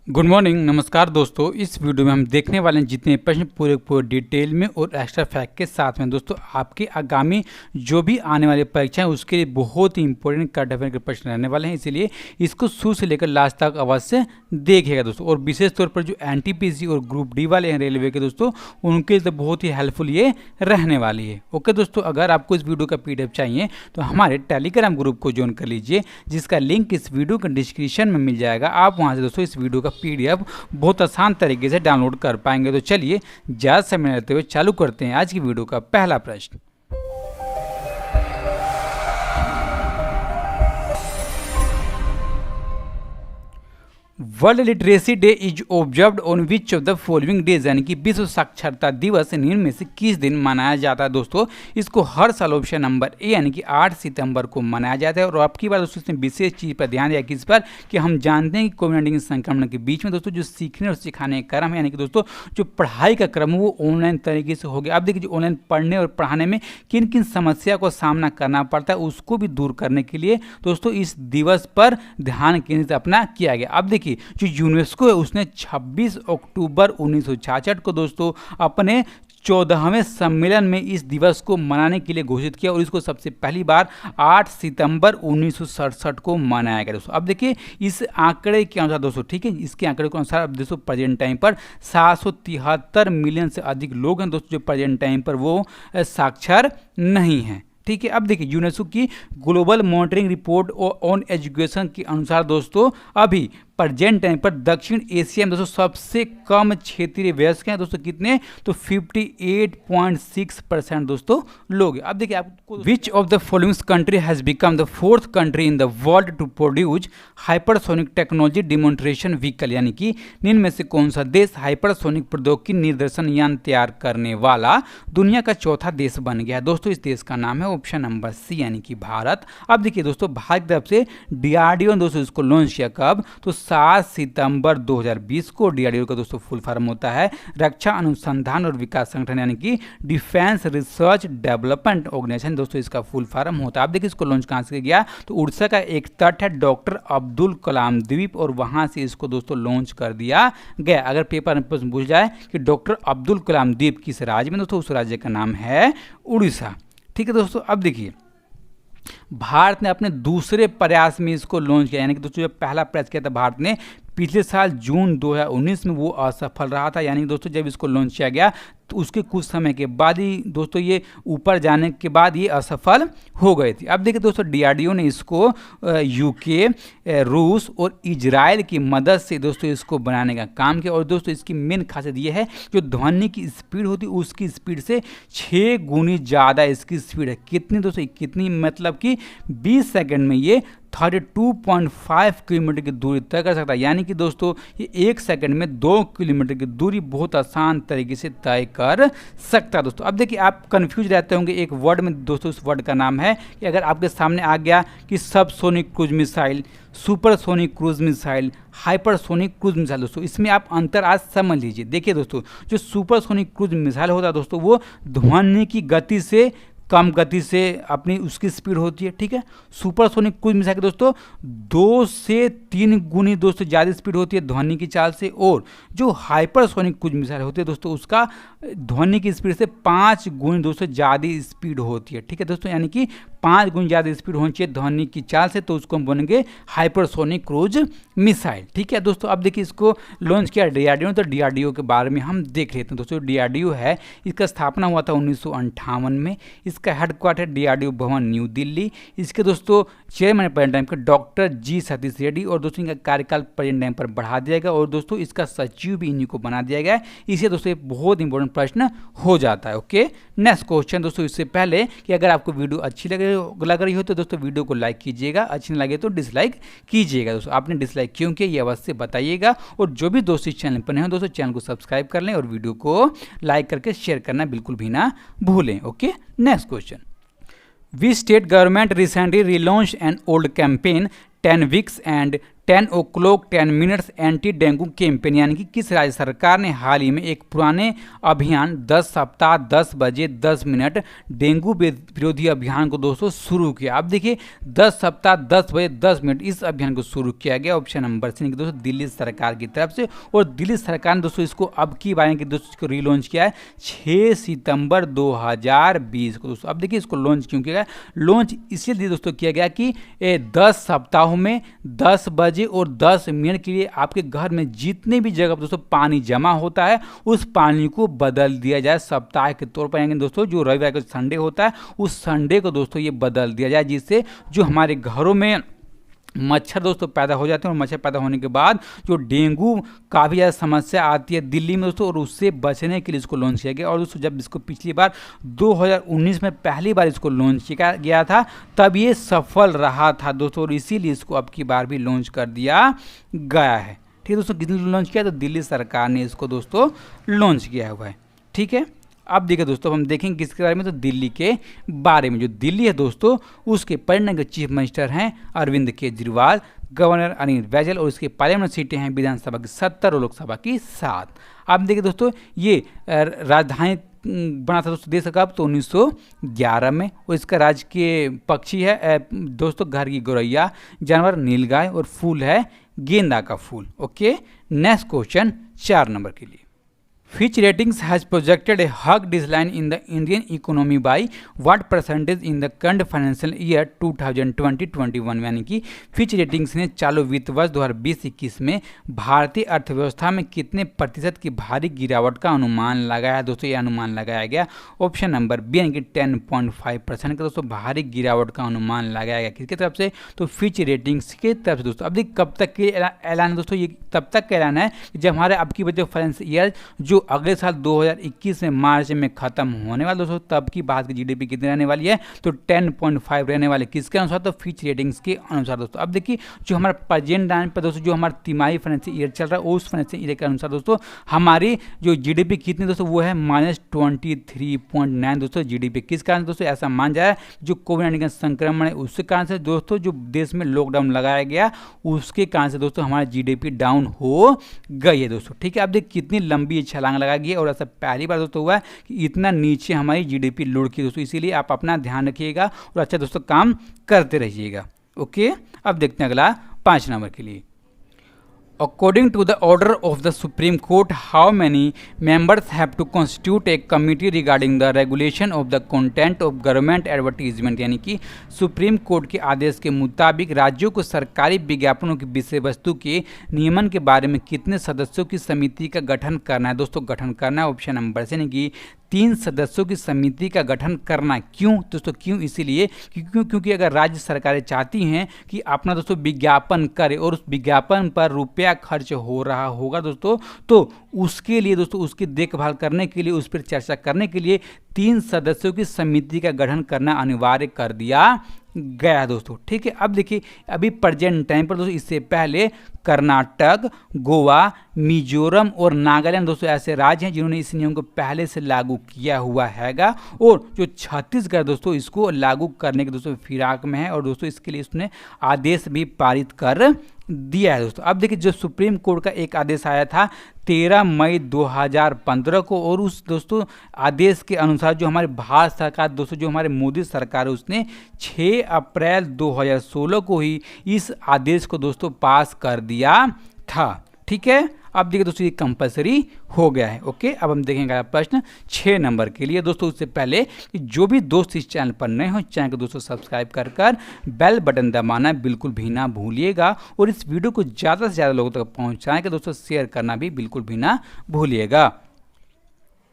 Good morning, नमस्कार दोस्तों। इस वीडियो में हम देखने वाले हैं जितने प्रश्न पूरे डिटेल में और एक्स्ट्रा फैक्ट के साथ में। दोस्तों आपके आगामी जो भी आने वाली परीक्षाएं उसके लिए बहुत ही इंपॉर्टेंट करंट अफेयर के प्रश्न रहने वाले हैं, इसलिए इसको शुरू से लेकर लास्ट तक अवश्य देखिएगा दोस्तों। और विशेष तौर पर जो एनटीपीसी और ग्रुप डी वाले हैं रेलवे के दोस्तों, उनके लिए तो बहुत ही हेल्पफुल ये रहने वाली है। ओके दोस्तों, अगर आपको इस वीडियो का पीडीएफ चाहिए तो हमारे टेलीग्राम ग्रुप को ज्वाइन कर लीजिए, जिसका लिंक इस वीडियो के डिस्क्रिप्शन में मिल जाएगा। आप वहां से दोस्तों इस वीडियो का पीडीएफ बहुत आसान तरीके से डाउनलोड कर पाएंगे। तो चलिए ज़्यादा समय लेते हुए चालू करते हैं आज की वीडियो का पहला प्रश्न। World literacy day is observed on which of the following days, यानी कि विश्व साक्षरता दिवस निम्न में से किस दिन मनाया जाता है। दोस्तों इसको हर साल ऑप्शन नंबर ए यानी कि 8 सितंबर को मनाया जाता है। और आपकी बार दोस्तों इसमें विशेष चीज़ पर ध्यान दिया किस पर कि हम जानते हैं कि कोविड-19 संक्रमण के बीच में दोस्तों जो सीखने और सिखाने का क्रम है, यानी कि दोस्तों जो पढ़ाई का क्रम है वो ऑनलाइन तरीके से हो गया। अब देखिए ऑनलाइन पढ़ने और पढ़ाने में किन किन समस्या को सामना करना पड़ता है उसको भी दूर करने के लिए दोस्तों इस दिवस पर ध्यान केंद्रित अपना किया गया। अब देखिए जो यूनेस्को है उसने 26 अक्टूबर 1966 को दोस्तों अपने 14वें सम्मेलन में इस दिवस को मनाने के लिए घोषित किया और इसको सबसे पहली बार 8 सितंबर 1967 को मनाया गया दोस्तों। अब देखिए इस आंकड़े के अनुसार दोस्तों, ठीक है, इसके आंकड़े के अनुसार अब दोस्तों प्रेजेंट टाइम पर 773 मिलियन से अधिक लोग हैं दोस्तों जो प्रेजेंट टाइम पर वो साक्षर नहीं हैं। ठीक है, अब देखिए यूनेस्को की global monitoring report on education के अनुसार दोस्तों अभी प्रेजेंट टाइम पर दक्षिण एशिया में दोस्तों सबसे कम क्षेत्रीय वयस्क हैं दोस्तों, कितने तो 58.6% दोस्तों लोग। अब देखिए आपको which of the following country has become the 4th country in the world to produce hypersonic technology demonstration vehicle, यानी कि निम्न में से कौन सा देश हाइपरसोनिक प्रौद्योगिकी निर्देशन यान तैयार करने वाला दुनिया का चौथा देश बन गया है। दोस्तों इस देश का नाम है ऑप्शन नंबर सी यानी कि भारत। अब देखिए दोस्तों भारत की तरफ से डीआरडीओ दोस्तों इसको लॉन्च किया कब, तो 7 सितंबर 2020 को। डीआरडीओ का दोस्तों फुल फॉर्म होता है रक्षा अनुसंधान और विकास संगठन, यानी कि डिफेंस रिसर्च डेवलपमेंट ऑर्गेनाइजेशन दोस्तों इसका फुल फॉर्म होता है। अब देखिए इसको लॉन्च कहाँ से गया, तो उड़ीसा का एक तट है डॉक्टर अब्दुल कलाम द्वीप और वहां से इसको दोस्तों लॉन्च कर दिया गया। अगर पेपर में पूछ जाए कि डॉक्टर अब्दुल कलाम द्वीप किस राज्य में, दोस्तों उस राज्य का नाम है उड़ीसा। ठीक है दोस्तों, अब देखिए भारत ने अपने दूसरे प्रयास में इसको लॉन्च किया, यानी कि दोस्तों जो पहला प्रयास किया था भारत ने पिछले साल जून 2019 में वो असफल रहा था। यानी दोस्तों जब इसको लॉन्च किया गया तो उसके कुछ समय के बाद ही दोस्तों ये ऊपर जाने के बाद ये असफल हो गए थे। अब देखिए दोस्तों डीआरडीओ ने इसको यूके, रूस और इजराइल की मदद से दोस्तों इसको बनाने का काम किया। और दोस्तों इसकी मेन खासियत ये है जो ध्वनि की स्पीड होती है उसकी स्पीड से 6 गुनी ज़्यादा इसकी स्पीड है। कितनी दोस्तों, कितनी मतलब कि 20 सेकंड में ये 32.5 किलोमीटर की दूरी तय कर सकता है। यानी कि दोस्तों ये 1 सेकंड में 2 किलोमीटर की दूरी बहुत आसान तरीके से तय कर सकता है दोस्तों। अब देखिए आप कंफ्यूज रहते होंगे एक वर्ड में दोस्तों, उस वर्ड का नाम है कि अगर आपके सामने आ गया कि subsonic cruise missile, supersonic cruise missile, hypersonic cruise missile, दोस्तों इसमें आप अंतर आज समझ लीजिए। देखिए दोस्तों जो सुपरसोनिक क्रूज मिसाइल होता है दोस्तों वो ध्वनि की गति से कम गति से अपनी उसकी स्पीड होती है। ठीक है, सुपरसोनिक क्रूज मिसाइल दोस्तों 2 से 3 गुनी दोस्तों ज़्यादा स्पीड होती है ध्वनि की चाल से। और जो हाइपरसोनिक क्रूज मिसाइल होती है दोस्तों उसका ध्वनि की स्पीड से 5 गुनी दोस्तों ज़्यादा स्पीड होती है। ठीक है दोस्तों, यानी कि 5 गुनी ज़्यादा स्पीड होनी चाहिए ध्वनि की चाल से, तो उसको हम बोलेंगे हाइपरसोनिक क्रूज मिसाइल। ठीक है दोस्तों, अब देखिए इसको लॉन्च किया डीआरडीओ, तो डीआरडीओ के बारे में हम देख लेते हैं। दोस्तों डीआरडीओ है इसका स्थापना हुआ था 1958 में। इसका हेडक्वार्टर डीआरडीओ भवन न्यू दिल्ली। इसके दोस्तों चेयरमैन प्रेजेंट टाइम का डॉक्टर जी सतीश रेड्डी और दोस्तों इनका कार्यकाल प्रेजेंट टाइम पर बढ़ा दिया गया और दोस्तों इसका सचिव भी इन्हीं को बना दिया गया। इसे दोस्तों एक बहुत इंपॉर्टेंट प्रश्न हो जाता है। ओके, नेक्स्ट क्वेश्चन दोस्तों, इससे पहले कि अगर आपको वीडियो अच्छी लग रही हो तो दोस्तों वीडियो को लाइक कीजिएगा, अच्छी नहीं लगे तो डिसलाइक कीजिएगा। दोस्तों आपने डिसलाइक क्यों किया ये अवश्य बताइएगा। और जो भी दोस्त इस चैनल पर नहीं हो दोस्तों चैनल को सब्सक्राइब कर लें और वीडियो को लाइक करके शेयर करना बिल्कुल भी ना भूलें। Okay, next question, Which state government recently relaunched an old campaign 10 weeks and 10 o'clock 10 minutes anti dengue campaign, यानी कि किस राज्य सरकार ने हाल ही में एक पुराने अभियान 10 सप्ताह 10 बजे 10 मिनट डेंगू विरोधी अभियान को दोस्तों शुरू किया। अब देखिए 10 सप्ताह 10 बजे 10 मिनट इस अभियान को शुरू किया गया ऑप्शन नंबर सी दोस्तों दिल्ली सरकार की तरफ से। और दिल्ली सरकार ने दोस्तों इसको अब की बार की दोस्तों इसको रीलॉन्च किया है 6 सितंबर 2020 को दोस्तों। अब देखिए इसको लॉन्च क्यों किया गया, लॉन्च इसलिए दोस्तों किया गया कि 10 सप्ताहों में 10 बजे और 10 मिनट के लिए आपके घर में जितने भी जगह दोस्तों पानी जमा होता है उस पानी को बदल दिया जाए सप्ताह के तौर पर, यानी दोस्तों जो रविवार को संडे होता है उस संडे को दोस्तों ये बदल दिया जाए, जिससे जो हमारे घरों में मच्छर दोस्तों पैदा हो जाते हैं और मच्छर पैदा होने के बाद जो डेंगू काफ़ी ज़्यादा समस्या आती है दिल्ली में दोस्तों, और उससे बचने के लिए इसको लॉन्च किया गया। और दोस्तों जब इसको पिछली बार 2019 में पहली बार इसको लॉन्च किया गया था तब ये सफल रहा था दोस्तों, और इसीलिए इसको अब की बार भी लॉन्च कर दिया गया है। ठीक है दोस्तों, किसने लॉन्च किया, तो दिल्ली सरकार ने इसको दोस्तों लॉन्च किया हुआ है। ठीक है, अब देखिए दोस्तों हम देखेंगे किसके बारे में, तो दिल्ली के बारे में। जो दिल्ली है दोस्तों उसके परिणय के चीफ मिनिस्टर हैं अरविंद केजरीवाल, गवर्नर अनिल बैजल, और इसकी पार्लियामेंट सीटें हैं विधानसभा की 70 और लोकसभा की 7। अब देखिए दोस्तों ये राजधानी बना था दोस्तों देश का तो 1911 में, और इसका राजकीय पक्षी है दोस्तों घर की गौरैया, जानवर नीलगाय, और फूल है गेंदा का फूल। ओके, नेक्स्ट क्वेश्चन 4 नंबर के लिए। Fitch Ratings has projected a hug decline in the Indian economy by what percentage in the current financial year 2020-21, यानी कि फिच रेटिंग्स ने चालू वित्त वर्ष 2020-21 में भारतीय अर्थव्यवस्था में कितने प्रतिशत की भारी गिरावट का अनुमान लगाया दोस्तों। ये अनुमान लगाया गया ऑप्शन नंबर बी, यानी कि 10.5% का दोस्तों भारी गिरावट का अनुमान लगाया गया किसकी तरफ से, तो फिच रेटिंग्स की तरफ से दोस्तों। अब देखिए कब तक के ऐलान है दोस्तों, ये तब तक का ऐलान है जब हमारे अब की वजह फाइनेंशियल ईयर जो अगले साल 2021 में मार्च में खत्म होने वाला दोस्तों, तब की बात की जीडीपी कितनी रहने वाली है, तो 10.5 रहने वाले किसके अनुसार, तो फिच रेटिंग्स के अनुसार दोस्तों। अब देखिए जो हमारा प्रेजेंट टाइम पर दोस्तों जो हमारा तिमाही फाइनेंशियल ईयर चल रहा है उस फाइनेंशियल ईयर के अनुसार दोस्तों हमारी जो जीडीपी कितनी दोस्तों वो है -23.9 दोस्तों जीडीपी। किस कारण से दोस्तों ऐसा मान जाए, जो कोविड-19 का संक्रमण है उसके कारण से दोस्तों, जो देश में लॉकडाउन लगाया गया उसके कारण से दोस्तों हमारी जीडीपी डाउन हो गई है दोस्तों। ठीक है, अब देखिए कितनी लंबी छलांग लगा गई है, और ऐसा पहली बार दोस्तों हुआ है कि इतना नीचे हमारी जीडीपी लुढ़की दोस्तों। इसीलिए आप अपना ध्यान रखिएगा और अच्छा दोस्तों काम करते रहिएगा। ओके, अब देखते हैं अगला 5 नंबर के लिए। According to the order of the Supreme Court, how many members have to constitute a committee regarding the regulation of the content of government advertisement, यानी कि सुप्रीम कोर्ट के आदेश के मुताबिक राज्यों को सरकारी विज्ञापनों की विषय वस्तु के नियमन के बारे में कितने सदस्यों की समिति का गठन करना है दोस्तों, गठन करना है ऑप्शन नंबर से, यानी कि 3 सदस्यों की समिति का गठन करना। क्यों दोस्तों, क्यों इसीलिए क्योंकि अगर राज्य सरकारें चाहती हैं कि अपना दोस्तों विज्ञापन करे और उस विज्ञापन पर रुपया खर्च हो रहा होगा दोस्तों, तो उसके लिए दोस्तों उसकी देखभाल करने के लिए, उस पर चर्चा करने के लिए 3 सदस्यों की समिति का गठन करना अनिवार्य कर दिया गया दोस्तों। ठीक है, अब देखिए अभी प्रेजेंट टाइम पर दोस्तों इससे पहले कर्नाटक, गोवा, मिजोरम और नागालैंड दोस्तों ऐसे राज्य हैं जिन्होंने इस नियम को पहले से लागू किया हुआ हैगा, और जो छत्तीसगढ़ दोस्तों इसको लागू करने के दोस्तों फिराक में है, और दोस्तों इसके लिए उसने आदेश भी पारित कर दिया है दोस्तों। अब देखिए जो सुप्रीम कोर्ट का एक आदेश आया था 13 मई 2015 को, और उस दोस्तों आदेश के अनुसार जो हमारे भारत सरकार दोस्तों, जो हमारे मोदी सरकार है उसने 6 अप्रैल 2016 को ही इस आदेश को दोस्तों पास कर दिया था। ठीक है, अब देखिए दोस्तों ये कंपलसरी हो गया है। ओके, अब हम देखेंगे प्रश्न 6 नंबर के लिए दोस्तों। उससे पहले कि जो भी दोस्त इस चैनल पर नए हो चैनल को दोस्तों सब्सक्राइब कर बेल बटन दबाना बिल्कुल भी ना भूलिएगा, और इस वीडियो को ज़्यादा से ज़्यादा लोगों तक पहुँचाएं कि दोस्तों शेयर करना भी बिल्कुल भी ना भूलिएगा।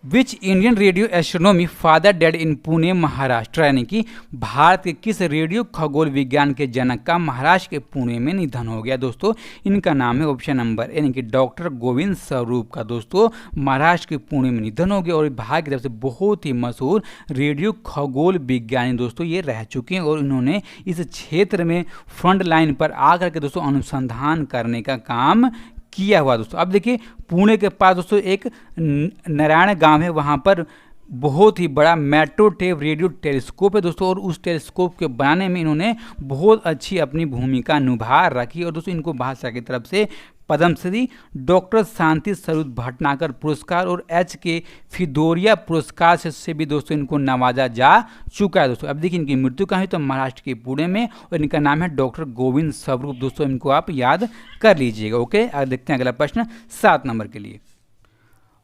Which Indian radio astronomy father dead in Pune Maharashtra, यानी कि भारत के किस रेडियो खगोल विज्ञान के जनक का महाराष्ट्र के पुणे में निधन हो गया दोस्तों। इनका नाम है ऑप्शन नंबर, यानी कि डॉक्टर गोविंद स्वरूप का दोस्तों महाराष्ट्र के पुणे में निधन हो गया, और भारत की तरफ से बहुत ही मशहूर रेडियो खगोल विज्ञानी दोस्तों ये रह चुके हैं, और इन्होंने इस क्षेत्र में फ्रंट लाइन पर आकर के दोस्तों अनुसंधान करने का काम किया हुआ दोस्तों। अब देखिए पुणे के पास दोस्तों एक नारायण गांव है, वहाँ पर बहुत ही बड़ा मैट्रोटेव रेडियो टेलीस्कोप है दोस्तों, और उस टेलीस्कोप के बनाने में इन्होंने बहुत अच्छी अपनी भूमिका निभा रखी। और दोस्तों इनको भारत सरकार की तरफ से पद्मश्री, डॉक्टर शांति स्वरूप भटनागर पुरस्कार और के फिदोरिया पुरस्कार से भी दोस्तों इनको नवाजा जा चुका है दोस्तों। अब देखिए इनकी मृत्यु कहाँ हुई, तो महाराष्ट्र के पुणे में, और इनका नाम है डॉक्टर गोविंद स्वरूप दोस्तों, इनको आप याद कर लीजिएगा। ओके, आगे देखते हैं अगला प्रश्न 7 नंबर के लिए।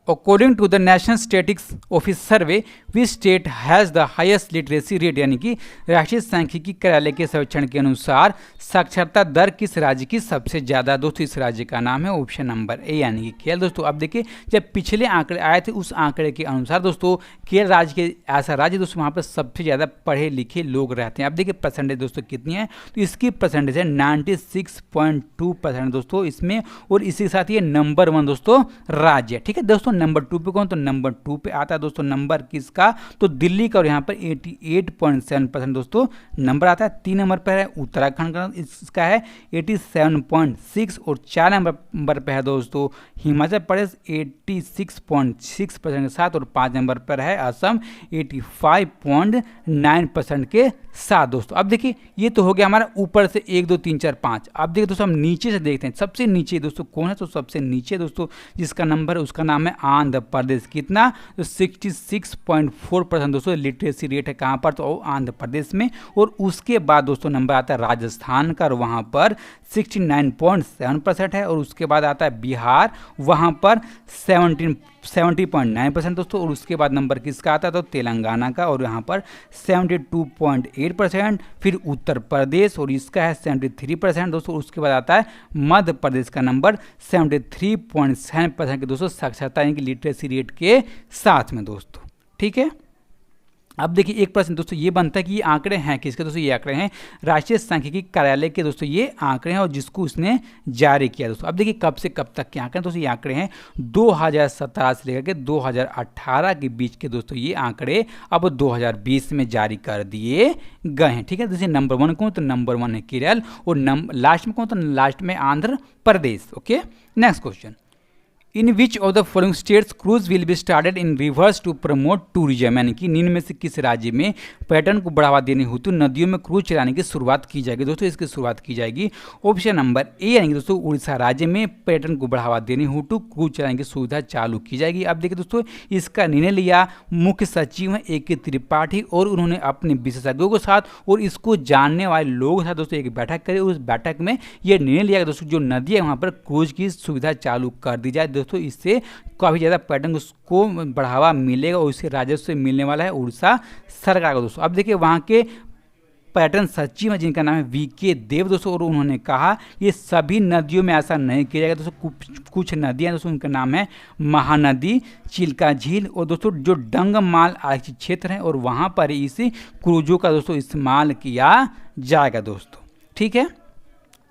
According to the national statistics office survey which state has the highest literacy rate, यानी कि राष्ट्रीय सांख्यिकी कार्यालय के सर्वेक्षण के अनुसार साक्षरता दर किस राज्य की सबसे ज़्यादा। दोस्तों इस राज्य का नाम है ऑप्शन नंबर ए यानी कि केरल दोस्तों। अब देखिए जब पिछले आंकड़े आए थे उस आंकड़े के अनुसार दोस्तों केरल राज्य के ऐसा राज्य दोस्तों वहाँ पर सबसे ज़्यादा पढ़े लिखे लोग रहते हैं। अब देखिए परसेंटेज दोस्तों कितनी है, तो इसकी परसेंटेज है 96.2% दोस्तों इसमें, और इसी के साथ ये नंबर 1 दोस्तों राज्य है। ठीक है दोस्तों, नंबर 2 पे कौन, तो नंबर 2 पे आता है दोस्तों नंबर किसका, तो दिल्ली का, और यहाँ पर 88.7% दोस्तों नंबर आता है। 3 नंबर पर है उत्तराखंड का, इसका है 87.6, और 4 नंबर पर है दोस्तों हिमाचल प्रदेश 86.6% के साथ, और 5 नंबर पर है असम 85.9% के साथ दोस्तों। अब देखिए ये तो हो गया हमारा ऊपर से 1 2 3 4 5। अब देखिए दोस्तों हम नीचे से देखते हैं, सबसे नीचे दोस्तों कौन है, तो सबसे नीचे दोस्तों जिसका नंबर है उसका नाम है आंध्र प्रदेश। कितना, तो 66.4% दोस्तों लिटरेसी रेट है कहाँ पर, तो आंध्र प्रदेश में। और उसके बाद दोस्तों नंबर आता है राजस्थान का, और वहाँ पर 69.7% है। और उसके बाद आता है बिहार, वहाँ पर 70.9% दोस्तों। और उसके बाद नंबर किसका आता है, तो तेलंगाना का, और यहाँ पर 72.8%। फिर उत्तर प्रदेश, और इसका है 73% दोस्तों। उसके बाद आता है मध्य प्रदेश का नंबर 73.7% के दोस्तों साक्षरता यानी कि लिटरेसी रेट के साथ में दोस्तों। ठीक है, अब देखिए एक प्रश्न दोस्तों ये बनता है कि ये आंकड़े हैं किसके, दोस्तों ये आंकड़े हैं राष्ट्रीय सांख्यिकी कार्यालय के दोस्तों, ये आंकड़े हैं और जिसको उसने जारी किया दोस्तों। अब देखिए कब से कब तक के आंकड़े दोस्तों, ये आंकड़े हैं 2017 से लेकर के 2018 के बीच के दोस्तों, ये आंकड़े अब 2020 में जारी कर दिए गए हैं। ठीक है, जैसे नंबर 1 कौन, तो नंबर 1 है केरल, और लास्ट में कौन, तो लास्ट में Andhra Pradesh. Okay, next question, in which of the following states cruise will be started in rivers to promote tourism, यानी कि निम्न में से किस राज्य में पर्यटन को बढ़ावा देने हेतु नदियों में क्रूज चलाने की शुरुआत की जाएगी। दोस्तों इसकी शुरुआत की जाएगी ऑप्शन नंबर ए यानी कि दोस्तों उड़ीसा राज्य में पर्यटन को बढ़ावा देने हेतु क्रूज चलाने की सुविधा चालू की जाएगी। अब देखिए दोस्तों इसका निर्णय लिया मुख्य सचिव हैं ए के त्रिपाठी, और उन्होंने अपने विशेषज्ञों के साथ और इसको जानने वाले लोगों के साथ दोस्तों एक बैठक करी। उस बैठक में यह निर्णय लिया दोस्तों जो नदी है वहाँ पर क्रूज की सुविधा चालू कर दी जाए दोस्तों, इससे काफ़ी ज़्यादा पर्यटन को बढ़ावा मिलेगा और इससे राजस्व मिलने वाला है उड़ीसा सरकार को दोस्तों। अब देखिए वहाँ के पर्यटन सचिव हैं जिनका नाम है वीके देव दोस्तों, और उन्होंने कहा ये सभी नदियों में ऐसा नहीं किया जाएगा दोस्तों। कुछ नदियाँ दोस्तों उनका नाम है महानदी, चिल्का झील, और दोस्तों जो डंगमाल आरक्षित क्षेत्र है और वहाँ पर इस क्रूजों का दोस्तों इस्तेमाल किया जाएगा दोस्तों। ठीक है,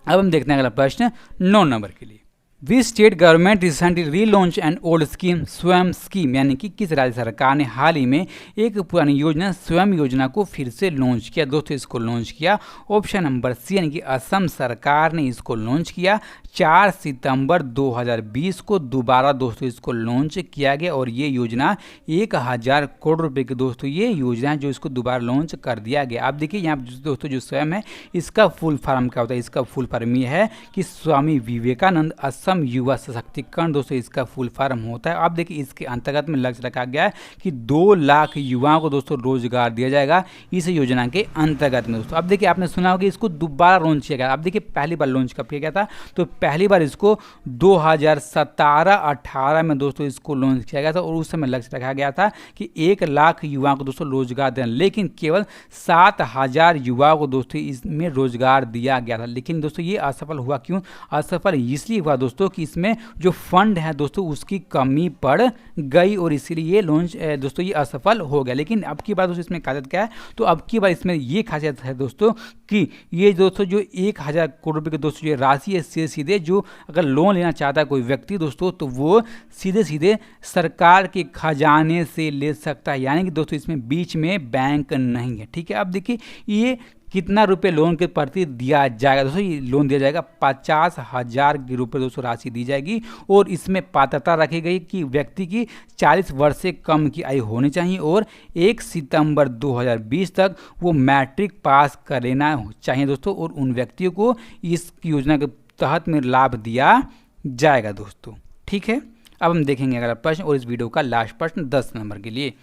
अब हम देखते हैं अगला प्रश्न 9 नंबर के लिए। Which state government recently relaunch an old scheme स्वयं स्कीम, यानी कि किस राज्य सरकार ने हाल ही में एक पुरानी योजना स्वयं योजना को फिर से लॉन्च किया। दोस्तों इसको लॉन्च किया ऑप्शन नंबर सी यानी कि असम सरकार ने इसको लॉन्च किया 4 सितंबर 2020 को दोबारा दोस्तों इसको लॉन्च किया गया, और ये योजना 1000 करोड़ रुपए की दोस्तों ये योजना है जो इसको दोबारा लॉन्च कर दिया गया। आप देखिए यहाँ दोस्तों जो स्वयं है इसका फुल फॉर्म क्या होता है, इसका फुल फॉर्म ये है कि स्वामी विवेकानंद असम युवा सशक्तिकरण दोस्तों इसका फुल फॉर्म होता है। आप देखिए इसके अंतर्गत में लक्ष्य रखा गया है कि 2 लाख युवाओं को दोस्तों रोजगार दिया जाएगा इस योजना के अंतर्गत में दोस्तों। अब देखिए आपने सुना होगा इसको दोबारा लॉन्च किया गया। अब देखिए पहली बार लॉन्च कब किया गया था, तो पहली बार इसको 2017-18 में दोस्तों इसको लॉन्च किया गया था, और उस समय लक्ष्य रखा गया था कि 1 लाख युवाओं को दोस्तों रोजगार देना, लेकिन केवल 7000 युवाओं को दोस्तों इसमें रोजगार दिया गया था। लेकिन दोस्तों ये असफल हुआ, क्यों असफल इसलिए हुआ दोस्तों कि इसमें जो फंड है दोस्तों उसकी कमी पड़ गई, और इसीलिए ये लॉन्च दोस्तों ये असफल हो गया। लेकिन अब की बार दोस्तों इसमें खासियत क्या है, तो अब की बार इसमें ये खासियत है दोस्तों कि ये दोस्तों जो 1000 करोड़ रुपए के दोस्तों ये राशि है सीधे जो अगर लोन लेना चाहता है कोई व्यक्ति दोस्तों तो वो सीधे सरकार के खजाने से ले सकता है, यानी कि दोस्तों इसमें बीच में बैंक नहीं है। ठीक है, अब देखिए ये कितना रुपये लोन के प्रति दिया जाएगा दोस्तों, ये लोन दिया जाएगा 50,000 रुपये दोस्तों राशि दी जाएगी। और इसमें पात्रता रखी गई कि व्यक्ति की 40 वर्ष से कम की आयु होनी चाहिए और 1 सितंबर 2020 तक वो मैट्रिक पास कर लेना चाहिए दोस्तों। और उन व्यक्तियों को इस योजना के तहत में लाभ दिया जाएगा दोस्तों। ठीक है, अब हम देखेंगे अगला प्रश्न और इस वीडियो का लास्ट प्रश्न 10 नंबर के लिए।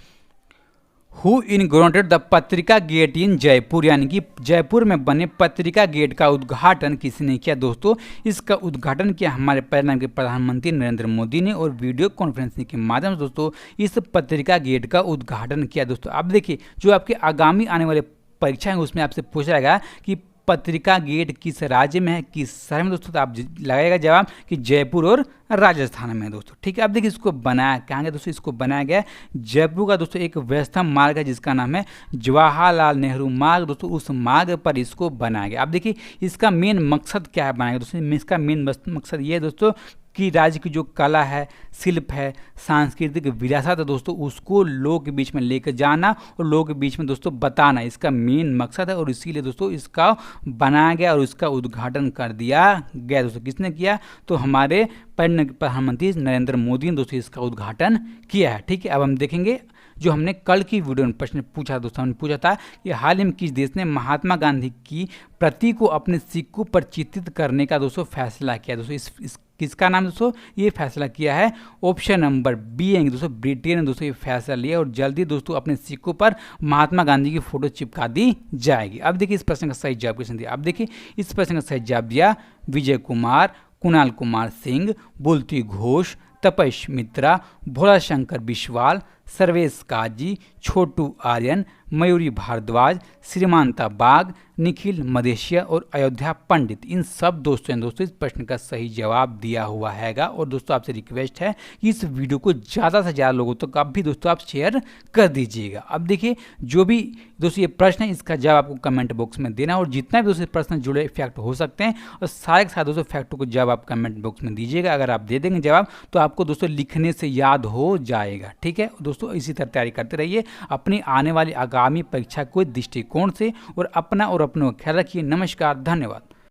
हु इनग्रोनेटेड द पत्रिका गेट इन जयपुर, यानी कि जयपुर में बने पत्रिका गेट का उद्घाटन किसने किया दोस्तों। इसका उद्घाटन किया हमारे परिणाम के प्रधानमंत्री नरेंद्र मोदी ने और वीडियो कॉन्फ्रेंसिंग के माध्यम से दोस्तों इस पत्रिका गेट का उद्घाटन किया दोस्तों। अब देखिए, जो आपके आगामी आने वाले परीक्षा है उसमें आपसे पूछा जाएगा कि पत्रिका गेट किस राज्य में है, किस शहर में दोस्तों, तो आप लगाएगा जवाब कि जयपुर और राजस्थान में है दोस्तों। ठीक है, अब देखिए इसको बनाया कहाँ गया दोस्तों, इसको बनाया गया जयपुर का दोस्तों एक व्यवस्था मार्ग है जिसका नाम है जवाहरलाल नेहरू मार्ग दोस्तों, उस मार्ग पर इसको बनाया गया। अब देखिए इसका मेन मकसद क्या है बनाया गया दोस्तों, इसका मेन मकसद ये है दोस्तों कि राज्य की जो कला है, शिल्प है, सांस्कृतिक विरासत है दोस्तों, उसको लोगों के बीच में लेकर जाना और लोगों के बीच में दोस्तों बताना, इसका मेन मकसद है। और इसीलिए दोस्तों इसका बनाया गया और इसका उद्घाटन कर दिया गया दोस्तों। किसने किया, तो हमारे प्रधानमंत्री नरेंद्र मोदी ने दोस्तों इसका उद्घाटन किया है। ठीक है, अब हम देखेंगे जो हमने कल की वीडियो में प्रश्न पूछा दोस्तों, हमने पूछा था कि हाल ही में किस देश ने महात्मा गांधी की प्रति को अपने सिक्कों पर चित्रित करने का दोस्तों फैसला किया दोस्तों। इस किसका नाम दोस्तों ये फैसला किया है, ऑप्शन नंबर बी है दोस्तों, ब्रिटेन ने दोस्तों ये फैसला लिया और जल्दी दोस्तों अपने सिक्कों पर महात्मा गांधी की फोटो चिपका दी जाएगी। अब देखिए इस प्रश्न का सही जवाब किसने दिया। अब देखिए इस प्रश्न का सही जवाब दिया विजय कुमार, कुणाल कुमार सिंह, बुल्ती घोष, तपस मित्रा, भोला शंकर बिस्वाल, सर्वेश काजी, छोटू आर्यन, मयूरी भारद्वाज, श्रीमानता बाग, निखिल मदेशिया और अयोध्या पंडित। इन सब दोस्तों ने दोस्तों इस प्रश्न का सही जवाब दिया हुआ हैगा। और दोस्तों आपसे रिक्वेस्ट है कि इस वीडियो को ज़्यादा से ज़्यादा लोगों तक आप भी दोस्तों आप शेयर कर दीजिएगा। अब देखिए जो भी दोस्तों ये प्रश्न है इसका जवाब आपको कमेंट बॉक्स में देना और जितना भी दोस्तों प्रश्न जुड़े फैक्ट हो सकते हैं और सारे के साथ दोस्तों फैक्टों को जवाब आप कमेंट बॉक्स में दीजिएगा। अगर आप दे देंगे जवाब तो आपको दोस्तों लिखने से याद हो जाएगा। ठीक है दोस्तों, इसी तरह तैयारी करते रहिए अपनी आने वाली आगामी परीक्षा को दृष्टिकोण से और अपना और अपनों का ख्याल रखिए। नमस्कार, धन्यवाद।